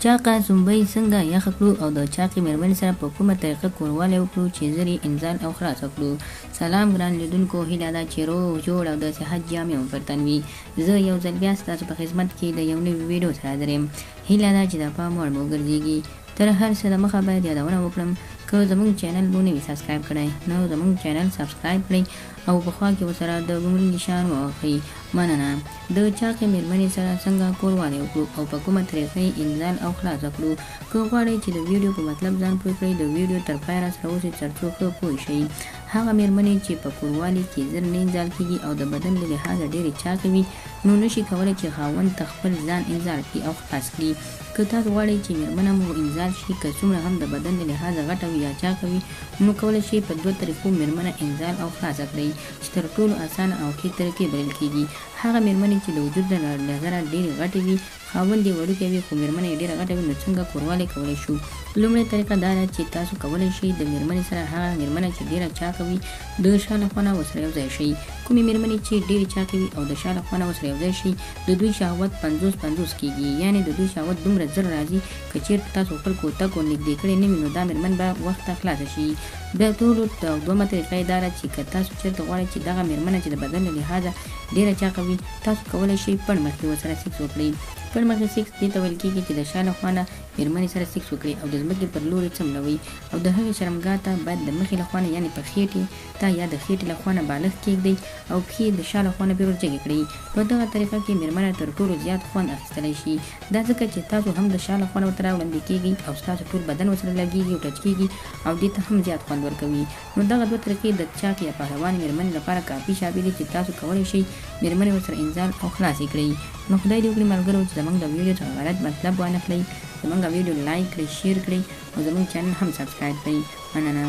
چاقه سنبۍ څنګه یخه کړو او د چاقې مېرمنې سره په کومه طریقه کوروالی وکړو چې ژر یې انزال او خلاصه کړو. سلام ګران لیدونکو، هیله ده چې روغ جوړ او د صحت جامې مو پر تن وي. زه یو ځل بیا ستاسو په خدمت کې د یو نوي ویډیو سره حاضر یم. هیله ده چې د پام وړ مو وګرځېږي. تر هر څه دمخه باید یادونه وکړم، که زموږ چینل مو نه وي سبسکرایب کړی نو زموږ چینل سبسکرایب کړئ او په خوا کې ورسره د ګونګړي نشان ووهئ. مننه. د چاقې مېرمنې سره څنګه کوروالی وکړو او په کومه طریقه یې انزال او خلاصه کړو. که غواړئ چې د ویډیو په مطلب ځان پوه کړئ، د ویډیو تر پایه راسره اوسئ تر څو ښه پوه شئ. هغه مېرمنې چې په کوروالي کې ژر نه انزال کېږي او د بدن له لحاظه ډېرې چاقې وي، نو نشي کولی چې خاوند ته خپل ځان انزال کړي او خلاص کړي. که تاسو غواړئ چې مېرمنه مو انزال شي، که څومره هم د بدن له لحاظه غټه وي یا چاقه وي، نو کولی شئ په دوه طریقو مېرمنه انزال او خلاصه کړئ چې تر ټولو اسانه او ښې طریقې بلل کېږي. هغه مېرمنې چې د وجود له نظره ډېرې غټې وي، خاوند یې وړوکی وي خو مېرمنه یې ډېره غټه وي، نو څنګه کوروالی کولی شو؟ لومړۍ طریقه دا ده چې تاسو کولی شئ د مېرمنې سره هغه مېرمنه چې ډېره چاقه وي د شا له خوا نه ورسره یو ځای شئ. کومې مېرمنې چې ډېرې چاقې وي او د شا له خوا نه ورسره یو ځای شي، د دوی شهوت 50-50 کېږي، یعنې د دوی شهوت دومره ژر راځي که چېرته تاسو خپل کوتک ورنږدې کړی نه وي، نو دا مېرمن به وخته خلاصه شي. د ټولو دومره طریقه یې دا ده چې که تاسو چېرته غواړئ چې دغه مېرمنه چې د بدن له لحاظه ډېره چاقه وي، تاسو کولی شئ پړ مخکې ورسره سیکس وکړئ. پړ مخکې سیکس دې ته ویل کېږي چې د شا له خوا نه مېرمنې سره سیکس وکړئ او د ځمکې پر لوري څملوئ او د هغې شرمګاه ته باید د مخې له خوا نه، یعنې په خېټې ته یا د خېټې له خوا نه بالښت کېږدئ او پښې د شا له خوا نه پرې ورجګې کړئ. په دغه طریقه کې مېرمنه تر ټولو زیات خوند اخیستلی شي. دا ځکه چې تاسو هم د شا له خوا نه ورته راوړاندې کېږئ او ستاسو ټول بدن ورسره لګېږي او ټچ کېږي او دې ته هم زیات خوند ورکوي. نو دغه دوه طریقې د چاقې یا پهلوانې مېرمنې لپاره کافي شافي دي چې تاسو کولی شئ مېرمنې ورسره انزال او خلاصې کړئ. نو خدای دې وکړي ملګرو چې زموږ د ویډیو څخه غلط مطلب وانخلئ. زموږ ویډیو لایک کړئ، شیر کړئ او زموږ چینل هم سبسکرایب کړئ. مننه.